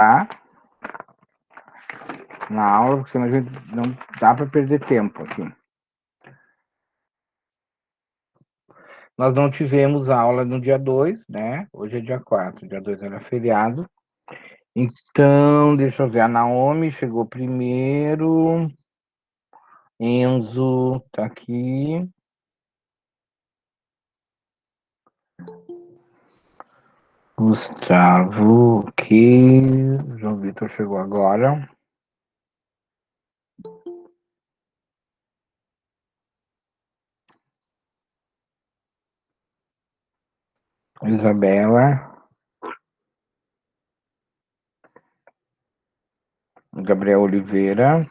tá? Na aula, porque senão a gente não dá para perder tempo aqui. Nós não tivemos aula no dia 2, né? Hoje é dia 4, dia 2 era feriado. Então, deixa eu ver, a Naomi chegou primeiro. Enzo tá aqui. Gustavo, ok. João Vitor chegou agora. Isabela. Gabriel Oliveira.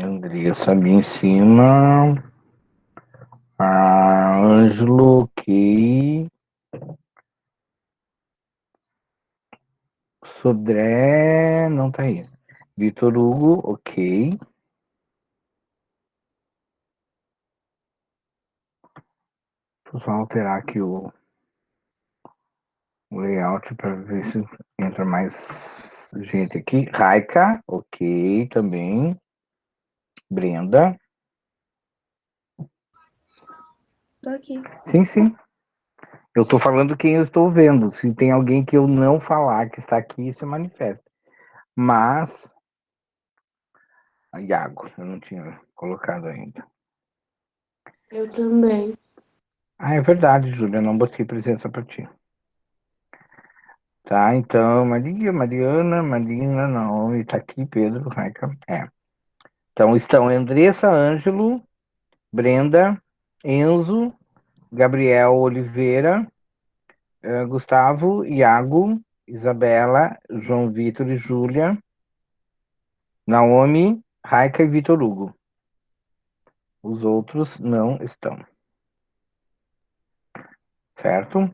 Andressa ali em cima. Ângelo, ok. Sodré, não tá aí. Vitor Hugo, ok. Vou só alterar aqui o layout para ver se entra mais gente aqui. Raika, ok, também. Brenda. Tô aqui. Sim, sim. Eu tô falando quem eu estou vendo. Se tem alguém que eu não falar que está aqui, se manifesta. Mas. Iago, eu não tinha colocado ainda. Eu também. Ah, é verdade, Júlia, não botei presença para ti. Tá, então, Mariana, Marina, não, e tá aqui, Pedro, Raika, Então, estão Andressa, Ângelo, Brenda, Enzo, Gabriel Oliveira, Gustavo, Iago, Isabela, João Vitor e Júlia, Naomi, Raika e Vitor Hugo. Os outros não estão. Certo?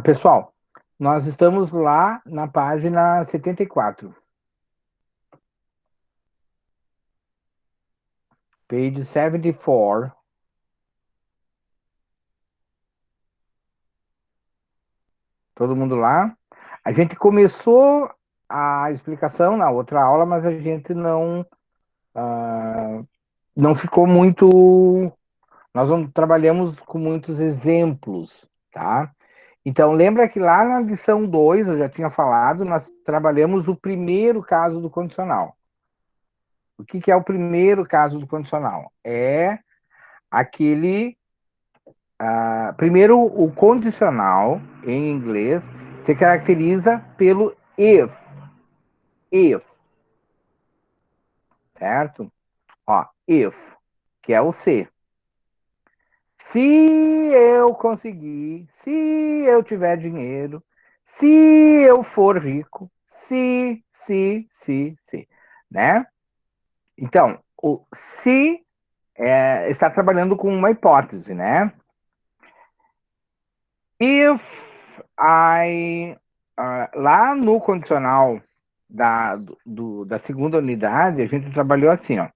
Pessoal, nós estamos lá na página 74. Page 74. Todo mundo lá? A gente começou a explicação na outra aula, mas a gente não ficou muito. Nós não trabalhamos com muitos exemplos, tá? Então, lembra que lá na lição 2, eu já tinha falado, nós trabalhamos o primeiro caso do condicional. O que é o primeiro caso do condicional? É aquele. Primeiro, o condicional, em inglês, se caracteriza pelo if. If. Certo? Ó, if, que é o se. Se eu conseguir, se eu tiver dinheiro, se eu for rico, se, né? Então, o se está trabalhando com uma hipótese, né? If lá no condicional da segunda unidade, a gente trabalhou assim, ó.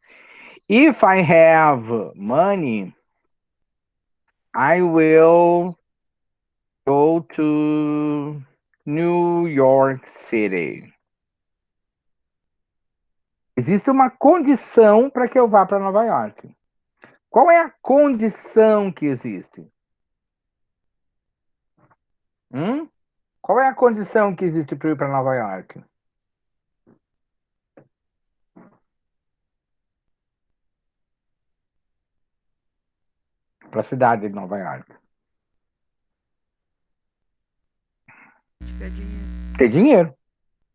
If I have money, I will go to New York City. Existe uma condição para que eu vá para Nova York. Qual é a condição que existe? Qual é a condição que existe para eu ir para Nova York? Para a cidade de Nova York. Ter dinheiro.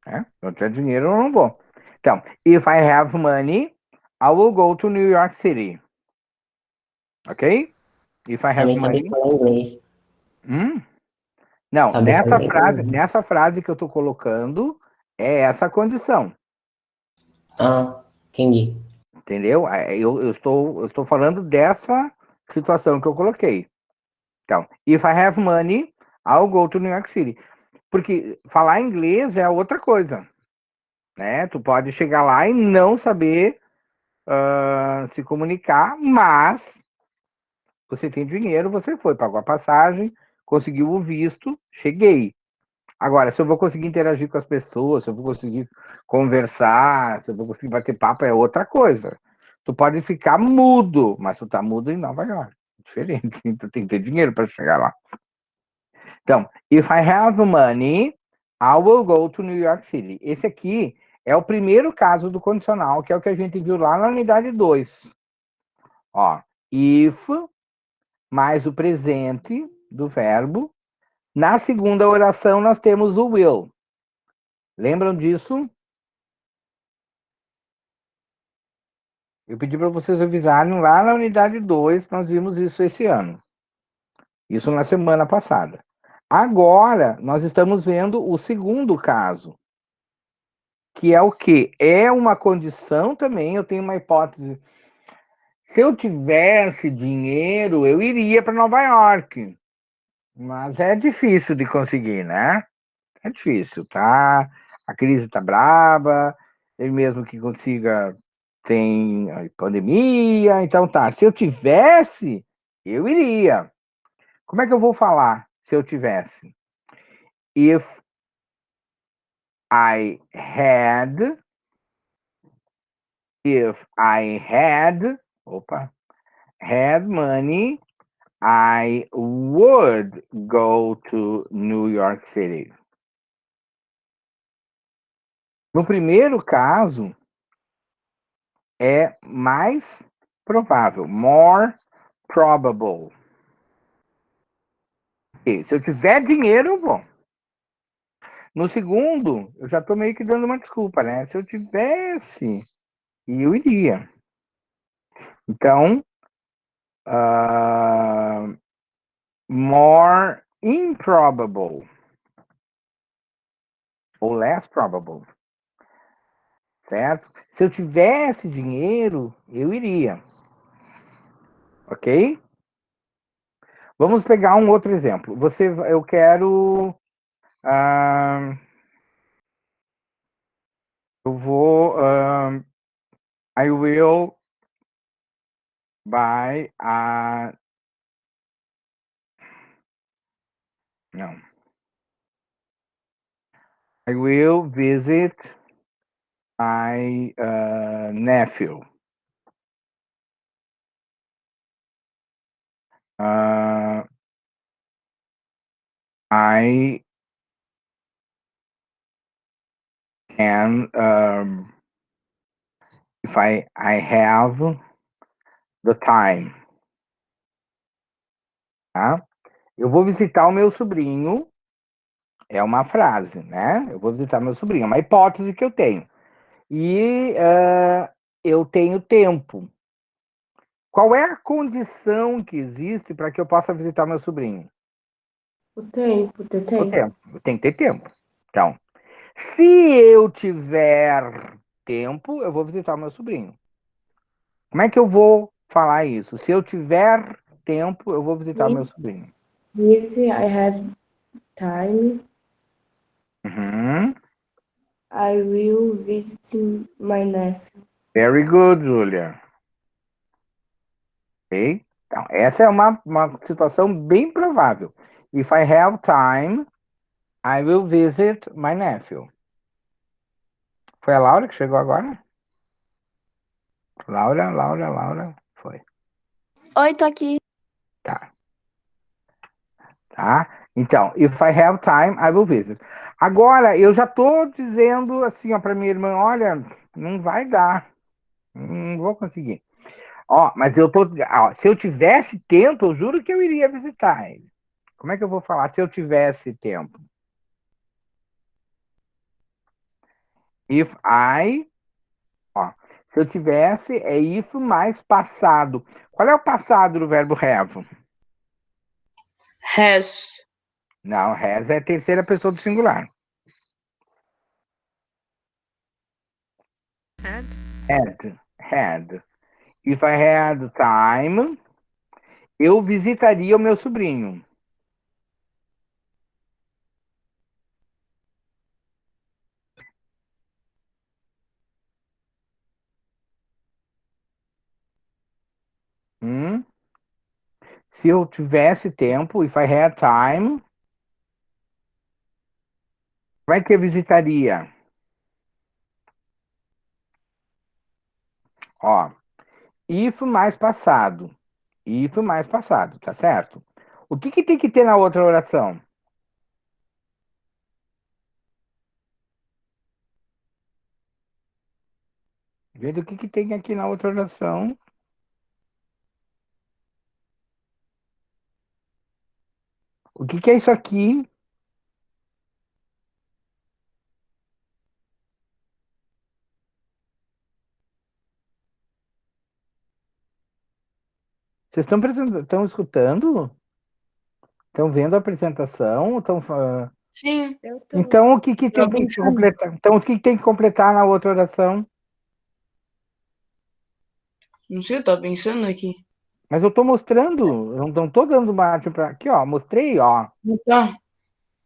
Né? Se eu tiver dinheiro, eu não vou. Então, if I have money, I will go to New York City. Ok? If I have Também saber money. falar inglês. Não, Saber falar inglês. nessa frase que eu estou colocando, é essa condição. Ah, entendi. Entendeu? Eu estou falando dessa situação que eu coloquei. Então, if I have money, I'll go to New York City. Porque falar inglês é outra coisa. Né? Tu pode chegar lá e não saber se comunicar, mas você tem dinheiro, você foi, pagou a passagem, conseguiu o visto, cheguei. Agora, se eu vou conseguir interagir com as pessoas, se eu vou conseguir conversar, se eu vou conseguir bater papo, é outra coisa. Tu pode ficar mudo, mas tu tá mudo em Nova York. Diferente. Tu tem que ter dinheiro para chegar lá. Então, if I have money, I will go to New York City. Esse aqui é o primeiro caso do condicional, que é o que a gente viu lá na unidade 2. Ó, if mais o presente do verbo. Na segunda oração, nós temos o will. Lembram disso? Eu pedi para vocês revisarem lá na unidade 2, nós vimos isso esse ano. Isso na semana passada. Agora, nós estamos vendo o segundo caso, que é o quê? É uma condição também, eu tenho uma hipótese. Se eu tivesse dinheiro, eu iria para Nova York. Mas é difícil de conseguir, né? É difícil, tá? A crise tá braba, ele mesmo que consiga tem a pandemia, então tá. Se eu tivesse, eu iria. Como é que eu vou falar se eu tivesse? If I had, if I had, opa, had money, I would go to New York City. No primeiro caso, é mais provável, more probable. E se eu tiver dinheiro, eu vou. No segundo, eu já tô meio que dando uma desculpa, né? Se eu tivesse, eu iria. Então, more improbable ou less probable, certo? Se eu tivesse dinheiro, eu iria, ok? Vamos pegar um outro exemplo. Eu quero, eu vou, I will buy a, não, I will visit my nephew. I can, if I have the time, tá? Eu vou visitar o meu sobrinho, é uma frase, né? Eu vou visitar meu sobrinho, é uma hipótese que eu tenho. E eu tenho tempo. Qual é a condição que existe para que eu possa visitar meu sobrinho? O tempo, ter O tempo. tempo. Eu tenho que ter tempo. Então, se eu tiver tempo, eu vou visitar o meu sobrinho. Como é que eu vou falar isso? Se eu tiver tempo, eu vou visitar o meu sobrinho. If I have time, Uhum. I will visit my nephew. Very good, Julia. Ok? Então, essa é uma situação bem provável. If I have time, I will visit my nephew. Foi a Laura que chegou agora? Laura. Foi. Oi, tô aqui. Tá. Tá? Então, if I have time, I will visit. Agora, eu já tô dizendo assim, ó, para minha irmã, olha, não vai dar. Não vou conseguir. Ó, mas eu tô. Ó, se eu tivesse tempo, eu juro que eu iria visitar ele. Como é que eu vou falar se eu tivesse tempo? If I. Ó, se eu tivesse, é if mais passado. Qual é o passado do verbo have? Has. Não, has é a terceira pessoa do singular. Had. If I had time, eu visitaria o meu sobrinho. Hum? Se eu tivesse tempo, if I had time, como é que eu visitaria? Ó, if mais passado. If mais passado, tá certo? O que tem que ter na outra oração? Veja o que tem aqui na outra oração. O que é isso aqui? Vocês estão escutando? Estão vendo a apresentação? Sim, Eu tô. Então, o que tem tô que se pensando. completar? Então, o que tem que completar na outra oração? Não sei, eu tô pensando aqui. Mas eu estou mostrando, eu não estou dando margem para. Aqui, ó, mostrei, ó. Não tá?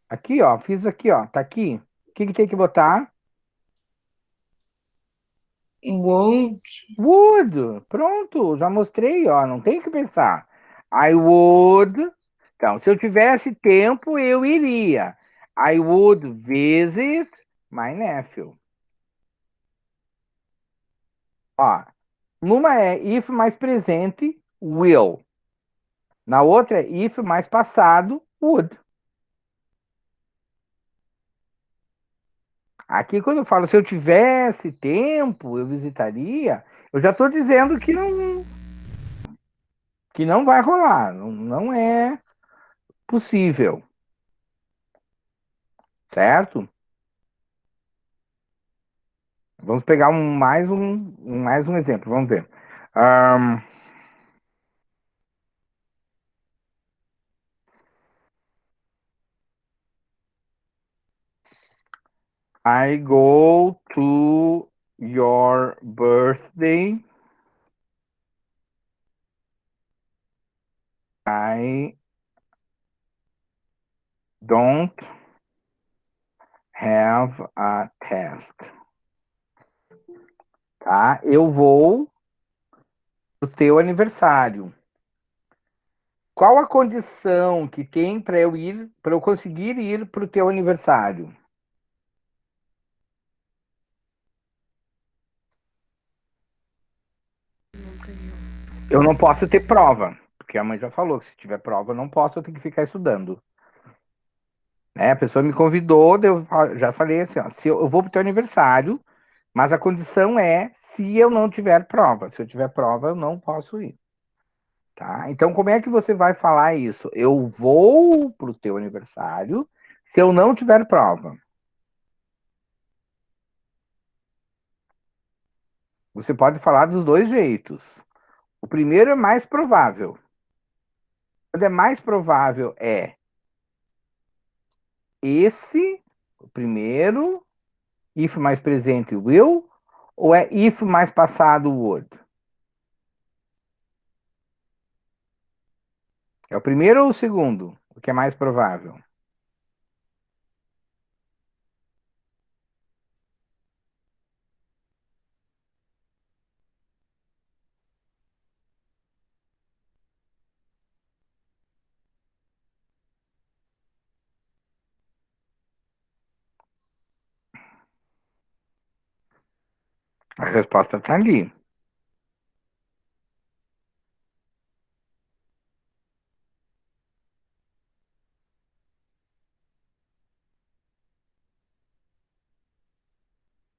Aqui, ó, fiz aqui, ó, tá aqui. O que tem que botar? Won't. Would. Pronto, já mostrei, ó, não tem que pensar. I would. Então, se eu tivesse tempo, eu iria. I would visit my nephew. Ó, numa é if mais presente, will. Na outra é if mais passado, would. Aqui, quando eu falo se eu tivesse tempo, eu visitaria, eu já estou dizendo que não vai rolar, não é possível, certo? Vamos pegar mais um exemplo, vamos ver. Um, I go to your birthday. I don't have a task. Tá? Eu vou pro teu aniversário. Qual a condição que tem para eu conseguir ir pro teu aniversário? Eu não posso ter prova, porque a mãe já falou que se tiver prova eu não posso, eu tenho que ficar estudando. Né? A pessoa me convidou, eu já falei assim, ó, se eu vou pro teu aniversário, mas a condição é se eu não tiver prova. Se eu tiver prova, eu não posso ir. Tá? Então, como é que você vai falar isso? Eu vou pro teu aniversário se eu não tiver prova. Você pode falar dos dois jeitos. O primeiro é mais provável. Quando é mais provável é esse, o primeiro, if mais presente will, ou é if mais passado would? É o primeiro ou o segundo? O que é mais provável? A resposta está ali.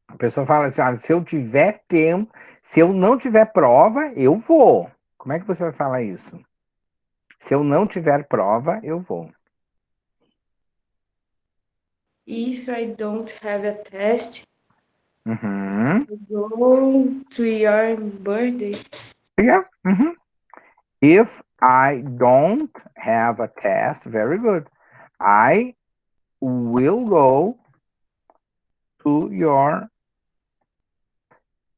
A pessoa fala assim: ah, se eu tiver tempo, se eu não tiver prova, eu vou. Como é que você vai falar isso? Se eu não tiver prova, eu vou. If I don't have a test, Uhum. I go to your birthday. Yeah. Uhum. If I don't have a test, very good. I will go to your.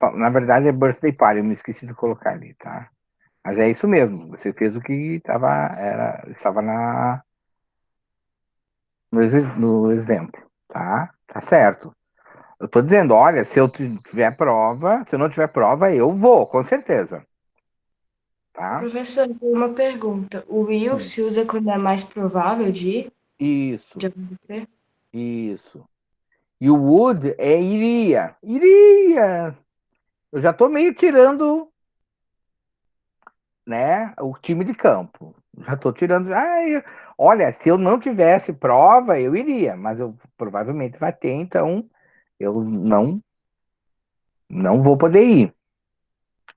Na verdade é birthday party, eu me esqueci de colocar ali, tá? Mas é isso mesmo. Você fez o que estava no exemplo, tá? Tá certo. Eu tô dizendo, olha, se eu tiver prova, se eu não tiver prova, eu vou, com certeza. tá? Professor, eu tenho uma pergunta. O will Hum. se usa quando é mais provável Isso, de acontecer? isso. E o would é iria. Iria. Eu já tô meio tirando, né, o time de campo. Já tô tirando. Ai, olha, se eu não tivesse prova, eu iria, mas eu provavelmente vai ter, então eu não vou poder ir.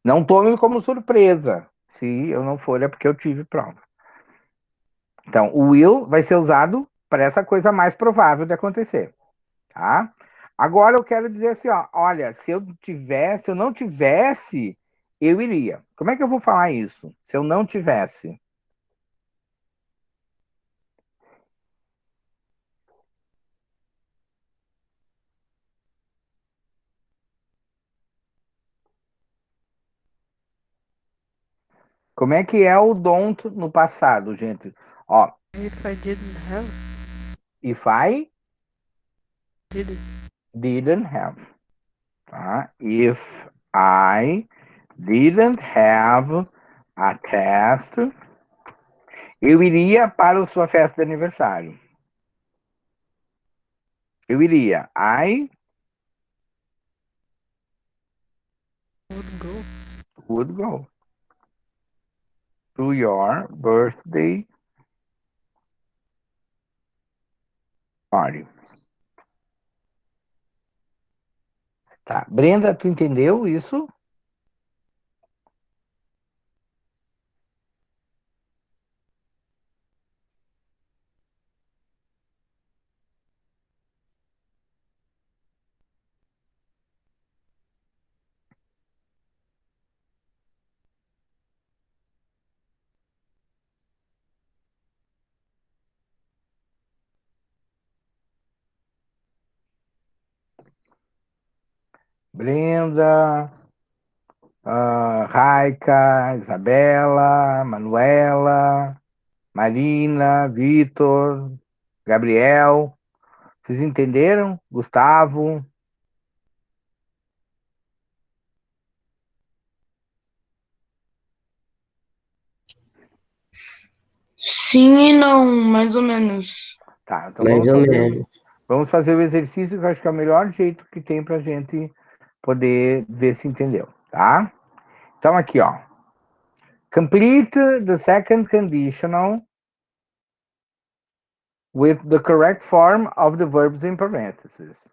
Não tome como surpresa. Se eu não for, é porque eu tive prova. Então, o will vai ser usado para essa coisa mais provável de acontecer, tá? Agora eu quero dizer assim, ó, olha, se eu não tivesse, eu iria. Como é que eu vou falar isso? Se eu não tivesse? Como é que é o don't no passado, gente? Ó, If I didn't have, if I didn't. didn't have, tá? If I didn't have a test, eu iria para a sua festa de aniversário. Eu iria. I Would go. would go to your birthday party. Tá. Brenda, tu entendeu isso? Brenda, Raika, Isabela, Manuela, Marina, Vitor, Gabriel. Vocês entenderam? Gustavo? Sim e não, mais ou menos. Tá, então Mais ou menos. vamos fazer o exercício que eu acho que é o melhor jeito que tem pra gente poder ver se entendeu, tá? Então aqui, ó. Complete the second conditional with the correct form of the verbs in parentheses.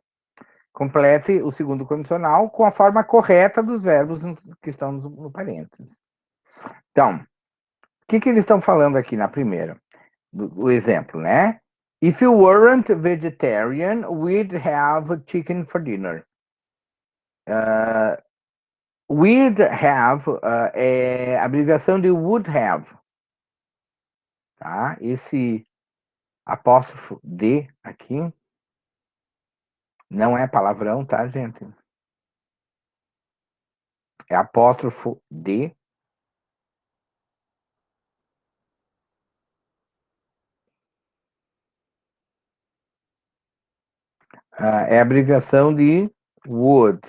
Complete o segundo condicional com a forma correta dos verbos que estão no parênteses. Então, o que eles estão falando aqui na primeira? O exemplo, né? If you weren't vegetarian, we'd have chicken for dinner. We'd have é a abreviação de would have, tá? Esse apóstrofo de aqui não é palavrão, tá, gente? É apóstrofo de. É a abreviação de would.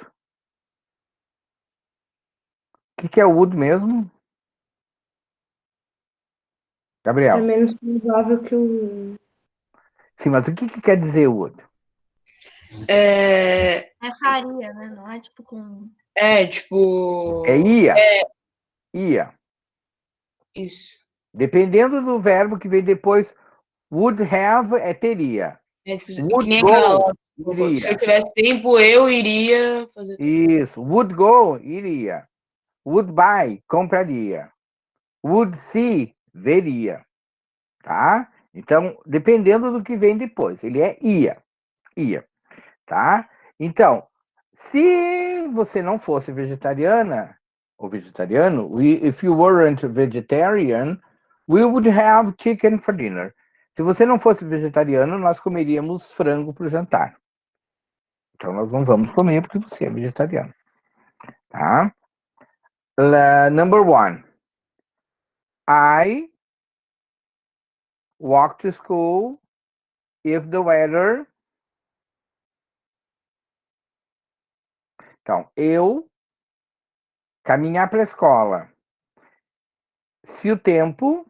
O que é would mesmo? É Gabriel. menos provável que o Sim, mas o que quer dizer would? É, É faria, né? Não é tipo com. tipo. É ia. Ia. Isso. Dependendo do verbo que vem depois, would have é teria. É, tipo, que Would nem aquela go, lá. Se eu iria. tivesse tempo, eu iria fazer. Isso. Would go, iria. Would buy, compraria. Would see, veria. Tá? Então, dependendo do que vem depois. Ele é ia. Ia. Tá? Então, se você não fosse vegetariana ou vegetariano, if you weren't vegetarian, we would have chicken for dinner. Se você não fosse vegetariano, nós comeríamos frango para o jantar. Então, nós não vamos comer porque você é vegetariano. Tá? Number one. I walk to school if the weather. Então, eu caminhar para a escola se o tempo,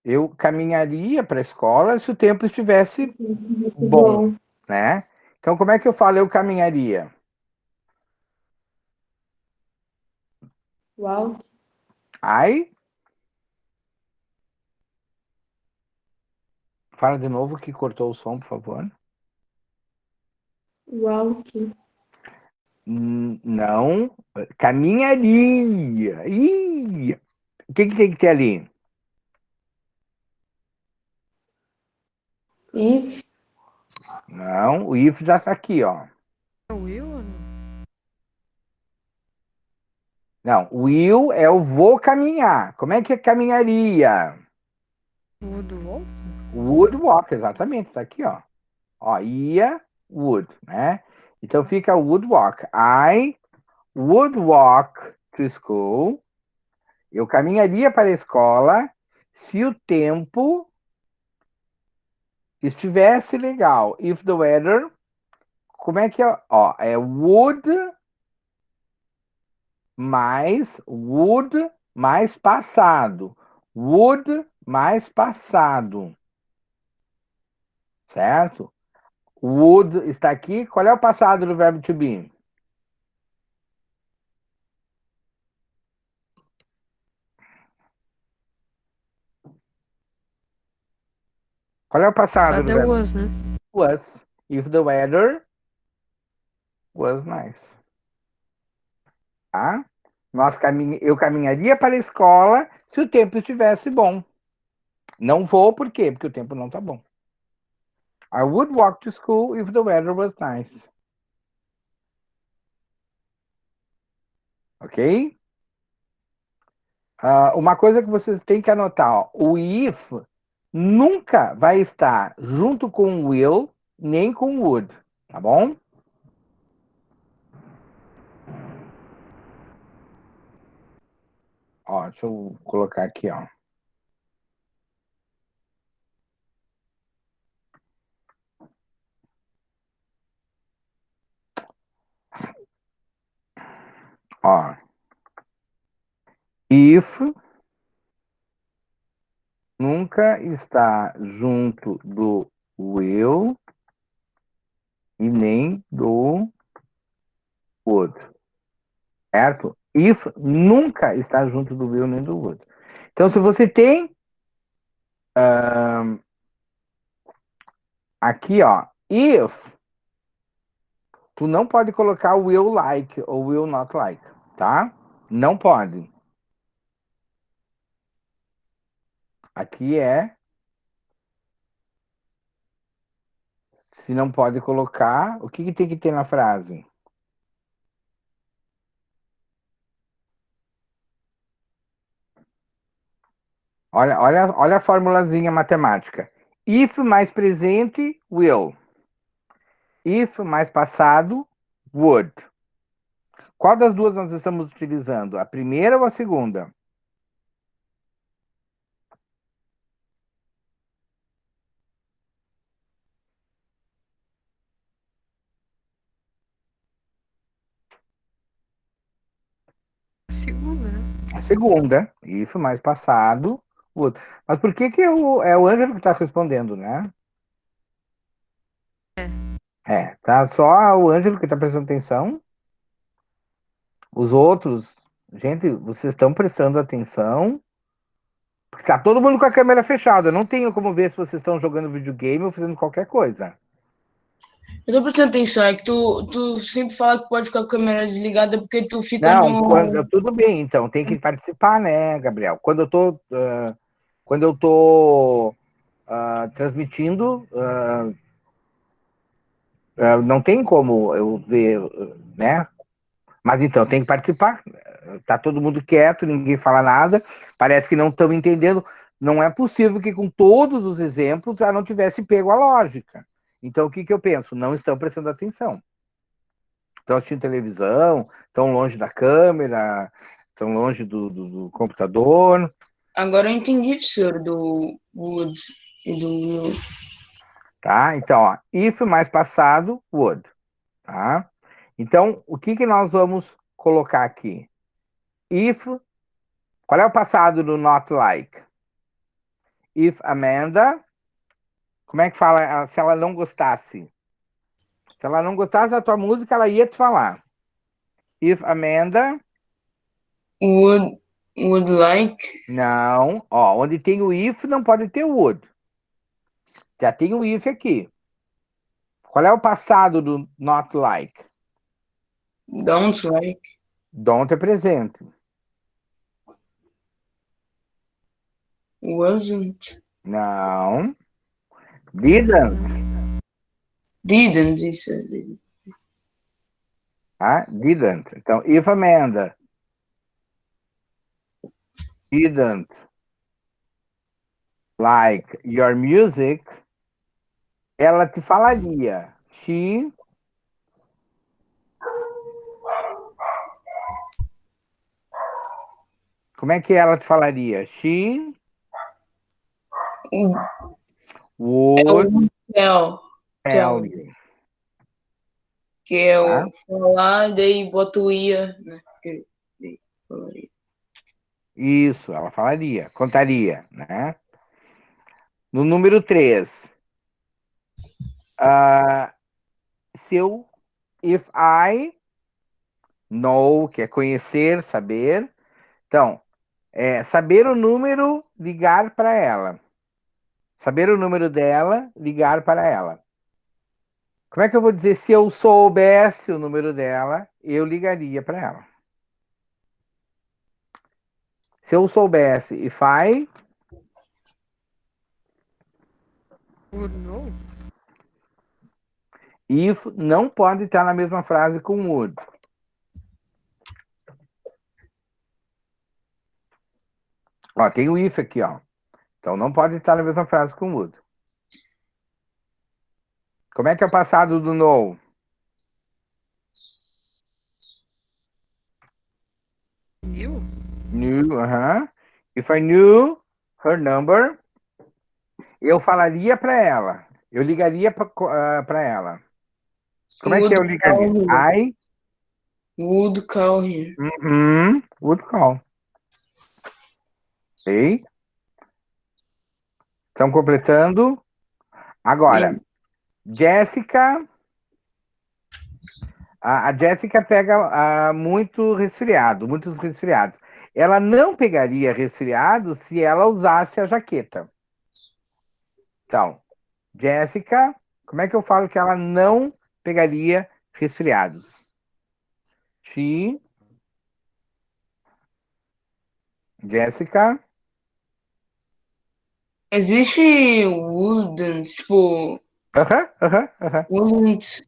eu caminharia para a escola se o tempo estivesse bom, né? Então, como é que eu falo eu caminharia? Walk, I, fala de novo que cortou o som, por favor. walk, Não, caminharia. Ih, o que tem que ter ali? if, Não, o if já está aqui, ó. É o Will ou não? Não, will é o vou caminhar. Como é que é caminharia? Would walk? Would walk, exatamente, tá aqui, ó. Ó, ia, would, né? Então fica would walk. I would walk to school. Eu caminharia para a escola se o tempo estivesse legal. If the weather, como é que é? Ó, é would mais passado. Would mais passado. Certo? Would está aqui. Qual é o passado do verbo to be? Qual é o passado do Passado é verbo? was, né? Was. If the weather was nice. Tá? Eu caminharia para a escola se o tempo estivesse bom. Não vou, por quê? Porque o tempo não está bom. I would walk to school if the weather was nice. Ok? Uma coisa que vocês têm que anotar, ó, o if nunca vai estar junto com o will, nem com o would, tá bom? Ó, deixa eu colocar aqui, ó. Ó. If nunca está junto do will e nem do would, certo? If nunca está junto do will nem do would. Então, se você tem aqui, ó, if, tu não pode colocar will like ou will not like, tá? Não pode. Aqui é se não pode colocar, o que tem que ter na frase? Olha a formulazinha matemática. If mais presente, will. If mais passado, would. Qual das duas nós estamos utilizando? A primeira ou a segunda? Segunda, né? A segunda. If mais passado, would. Mas por que é o Ângelo que está respondendo, né? Tá só o Ângelo que está prestando atenção. Os outros, gente, vocês estão prestando atenção? Porque tá todo mundo com a câmera fechada. Eu não tenho como ver se vocês estão jogando videogame ou fazendo qualquer coisa. Eu tô prestando atenção, é que tu sempre fala que pode ficar com a câmera desligada porque tu fica Não, no. tudo bem, então, tem que participar, né, Gabriel? Quando eu tô transmitindo, não tem como eu ver, né? Mas então, tem que participar. Tá todo mundo quieto, ninguém fala nada, parece que não estão entendendo. Não é possível que com todos os exemplos já não tivesse pego a lógica. Então, o que eu penso? Não estão prestando atenção. Estão assistindo televisão, estão longe da câmera, estão longe do computador. Agora eu entendi, professor, do Wood e do Will. Tá? Então, ó, if mais passado, would. Tá? Então, o que nós vamos colocar aqui? If Qual é o passado do not like? If Amanda, como é que fala se ela não gostasse? Se ela não gostasse da tua música, ela ia te falar. If Amanda, Would like. não. Ó, onde tem o if, não pode ter o would. Já tem o if aqui. Qual é o passado do not like? Don't like. Don't é presente. Wasn't. Não. Didn't. Didn't, isso. Didn't. Tá? Didn't. Então, if Amanda didn't like your music, ela te falaria. She. Como é que ela te falaria? She would Tell. tell you. Que é Tá? o falar, daí bota o ia, né? Que falaria. Isso, ela falaria, contaria, né? No número 3, se eu, if I know, que é conhecer, saber. Então, saber o número, ligar para ela. Saber o número dela, ligar para ela. Como é que eu vou dizer se eu soubesse o número dela, eu ligaria para ela? Se eu soubesse, if I Would know? if não pode estar na mesma frase com would. Ó, tem o if aqui, ó. Então não pode estar na mesma frase com would. Como é que é o passado do know? Knew? Knew, If I knew her number, eu falaria para ela. Eu ligaria para ela. Como é que eu ligaria? I Would call him. would call. Ok? Estão completando. Agora, Jéssica. A Jéssica pega muito resfriado, muitos resfriados. Ela não pegaria resfriado se ela usasse a jaqueta. Então, Jéssica, como é que eu falo que ela não pegaria resfriados? She, Jéssica, Existe wouldn't, tipo, wouldn't,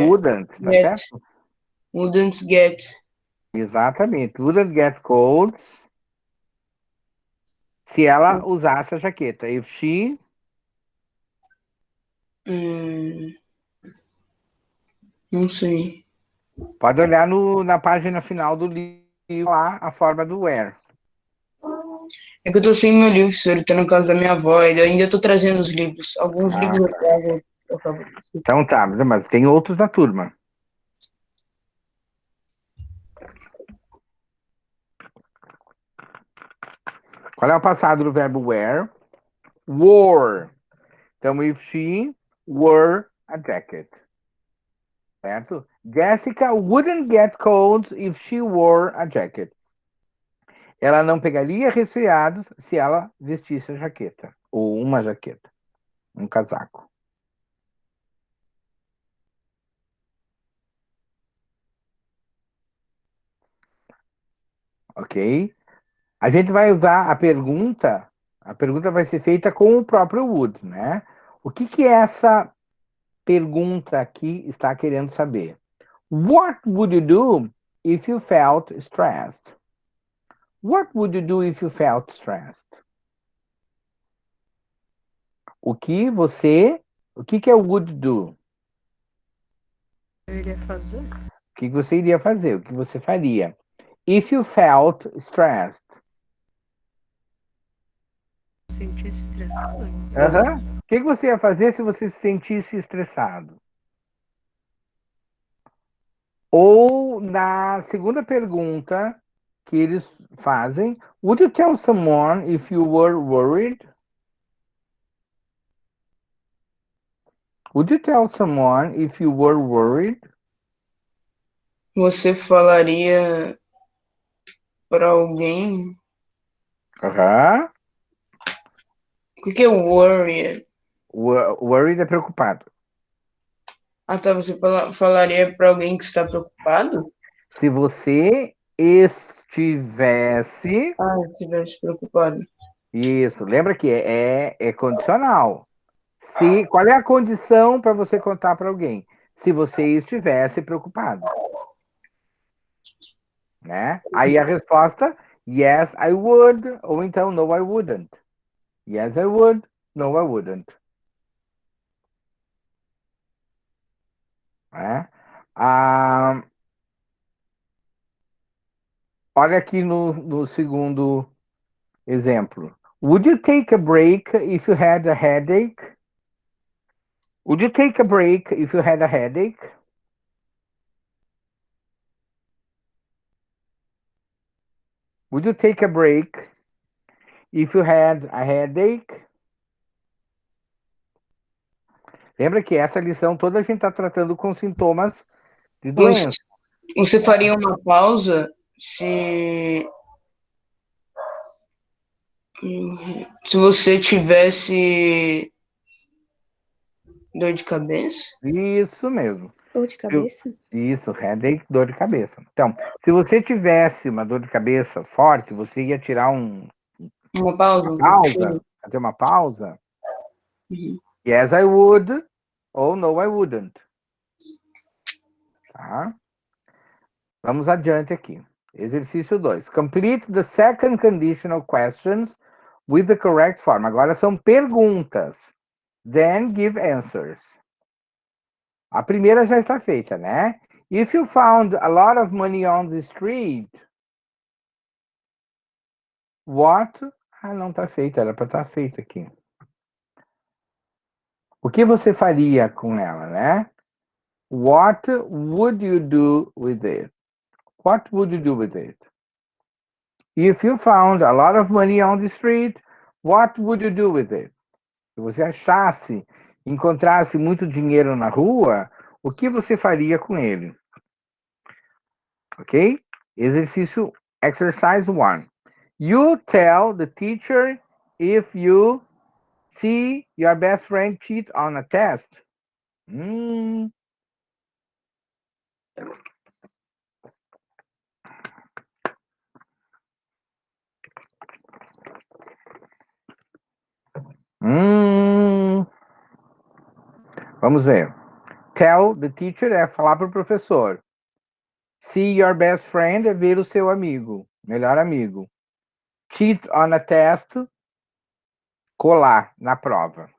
wouldn't, tá get, certo? wouldn't get. Exatamente, wouldn't get colds se ela usasse a jaqueta. If she, Não sei. pode olhar na página final do livro lá, a forma do where. É que eu tô sem meu livro, senhor, tá na casa da minha avó, e eu ainda tô trazendo os livros. Alguns livros eu trago, eu acabo. Então tá, mas tem outros na turma. Qual é o passado do verbo wear? Wore. Então, if she wore a jacket. Certo? Jessica wouldn't get colds if she wore a jacket. Ela não pegaria resfriados se ela vestisse a jaqueta. Ou uma jaqueta. Um casaco. Ok? A gente vai usar a pergunta vai ser feita com o próprio would, né? O que é essa pergunta aqui está querendo saber? What would you do if you felt stressed? What would you do if you felt stressed? O que é o would do? Eu iria fazer? O que você iria fazer? O que você faria? If you felt stressed. Sentir-se estressado? O que você ia fazer se você se sentisse estressado? Ou na segunda pergunta, que eles fazem. Would you tell someone if you were worried? Would you tell someone if you were worried? Você falaria para alguém? Aham. O que é worried? Worried é preocupado. Ah, tá. Você falaria para alguém que está preocupado? Se você estivesse... Ah, se estivesse preocupado. Isso, lembra que é condicional. Qual é a condição para você contar para alguém? Se você estivesse preocupado. Né? Aí a resposta, yes, I would, ou então, no, I wouldn't. Yes, I would, no, I wouldn't. Né? Olha aqui no segundo exemplo. Would you take a break if you had a headache? Would you take a break if you had a headache? Would you take a break if you had a headache? Lembra que essa lição toda a gente está tratando com sintomas de doença. Você faria uma pausa se você tivesse dor de cabeça? Isso mesmo. Dor de cabeça? Isso, headache, dor de cabeça. Então, se você tivesse uma dor de cabeça forte, você ia tirar Uma pausa? fazer uma pausa. Uhum. Yes, I would, ou no, I wouldn't. Tá? Vamos adiante aqui. Exercício 2. Complete the second conditional questions with the correct form. Agora são perguntas. Then give answers. A primeira já está feita, né? If you found a lot of money on the street, what... Ah, não está feita, era para estar feita aqui. O que você faria com ela, né? What would you do with it? What would you do with it? If you found a lot of money on the street, what would you do with it? Se você encontrasse muito dinheiro na rua, o que você faria com ele? Ok? Exercício, exercise 1. You tell the teacher if you see your best friend cheat on a test. Hum. Vamos ver. Tell the teacher é falar para o professor. See your best friend é ver o seu amigo, melhor amigo. Cheat on a test, colar na prova.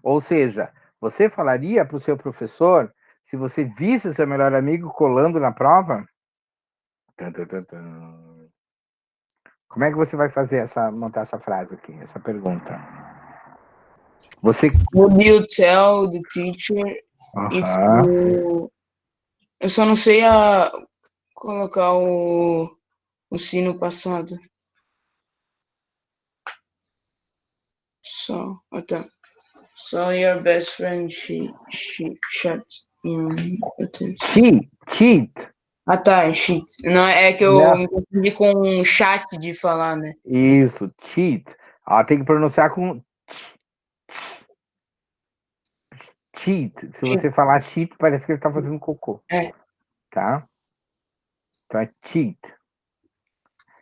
Ou seja, você falaria para o seu professor se você visse o seu melhor amigo colando na prova? Tum, tum, tum, tum. Como é que você vai montar essa frase aqui, essa pergunta? Você... Would you tell the teacher if you... Eu só não sei colocar o sino passado. So, tá. So your best friend, she shot your Cheat. Ah, tá, cheat. Não, é que eu me confundi com um chat de falar, né? Isso, cheat. Tem que pronunciar com cheat. Se você falar cheat, parece que ele tá fazendo cocô. É. Tá? Então é cheat.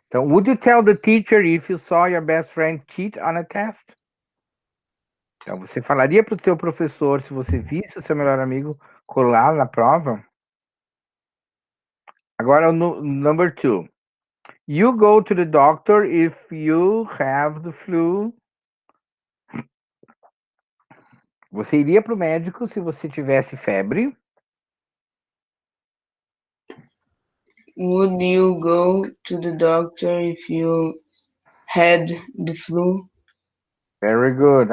Então, would you tell the teacher if you saw your best friend cheat on a test? Então, você falaria para o seu professor se você visse o seu melhor amigo colar na prova? Agora, number 2. You go to the doctor if you have the flu. Você iria para o médico se você tivesse febre? Would you go to the doctor if you had the flu? Very good.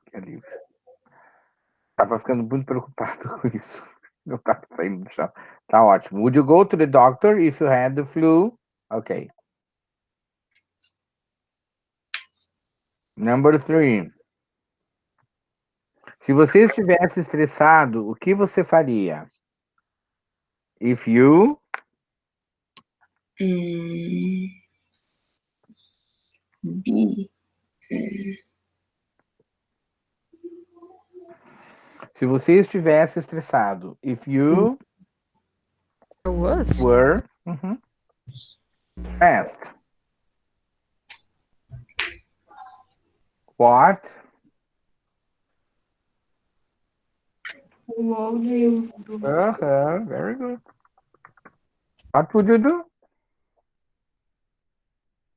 Que alívio. Tava ficando muito preocupado com isso. Meu prato saindo do chão. Tá ótimo. Would you go to the doctor if you had the flu? Ok. Number 3. Se você estivesse estressado, o que você faria? If you... B. Se você estivesse estressado. If you I was? were stressed. What What would you do? Very good. What would you do?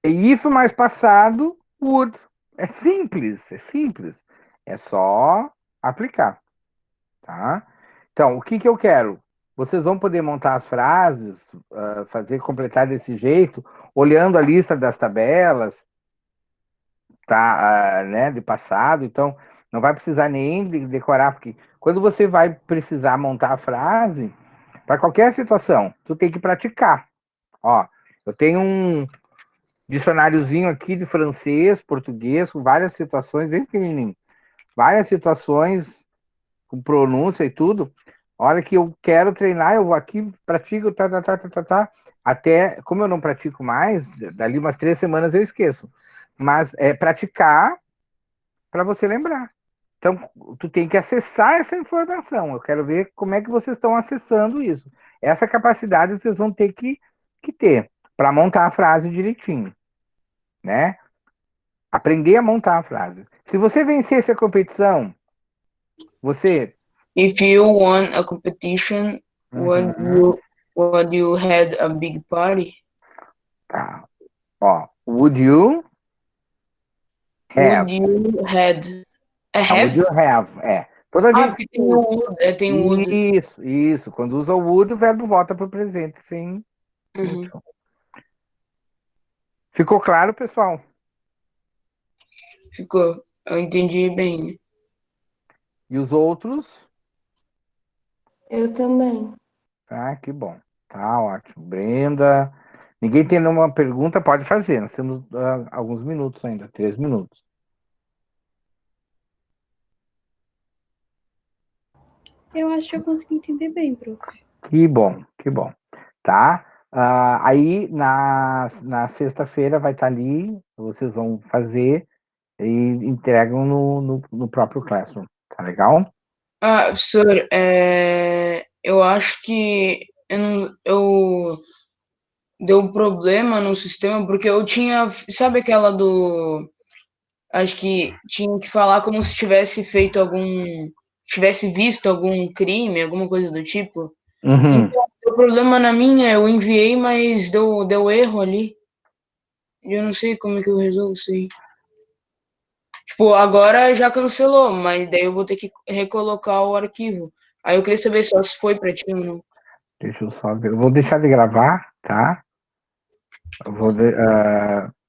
If mais passado, would. É simples, é simples. É só aplicar, tá? Então, o que que eu quero? Vocês vão poder montar as frases, fazer, completar desse jeito, olhando a lista das tabelas, tá, né, de passado. Então, não vai precisar nem decorar, porque quando você vai precisar montar a frase, para qualquer situação, tu tem que praticar. Ó, eu tenho um dicionáriozinho aqui de francês, português, com várias situações, bem pequenininho. Várias situações com pronúncia e tudo. A hora que eu quero treinar, eu vou aqui, pratico, até, como eu não pratico mais, dali umas 3 semanas eu esqueço. Mas é praticar para você lembrar. Então, tu tem que acessar essa informação. Eu quero ver como é que vocês estão acessando isso. Essa capacidade vocês vão ter que ter para montar a frase direitinho, né? Aprender a montar a frase. Se você vencer essa competição, você... If you won a competition, would you had a big party? Tá. Ó, would you have? Would you had a Would have? you have? Toda vez Porque que... tem o would, tem o would. Isso. Quando usa o would, o verbo volta para o presente, sim. Uhum. Ficou claro, pessoal? Ficou. Eu entendi bem. E os outros? Eu também. Ah, que bom. Tá ótimo. Brenda, ninguém tem nenhuma pergunta? Pode fazer. Nós temos alguns minutos ainda, 3 minutos. Eu acho que eu consegui entender bem, prof. Que bom, que bom. Tá? Aí, na sexta-feira vai estar ali, vocês vão fazer e entregam no próprio Classroom. Tá legal? Professor, eu acho que eu deu um problema no sistema, porque eu tinha, sabe aquela do, acho que tinha que falar como se tivesse visto algum crime, alguma coisa do tipo. Uhum. Então, o problema na minha, eu enviei, mas deu erro ali. Eu não sei como é que eu resolvo isso aí. Tipo, agora já cancelou, mas daí eu vou ter que recolocar o arquivo. Aí eu queria saber só se foi pra ti ou não. Deixa eu só ver. Eu vou deixar de gravar, tá?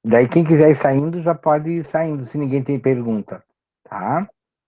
Daí quem quiser ir saindo, já pode ir saindo, se ninguém tem pergunta, tá?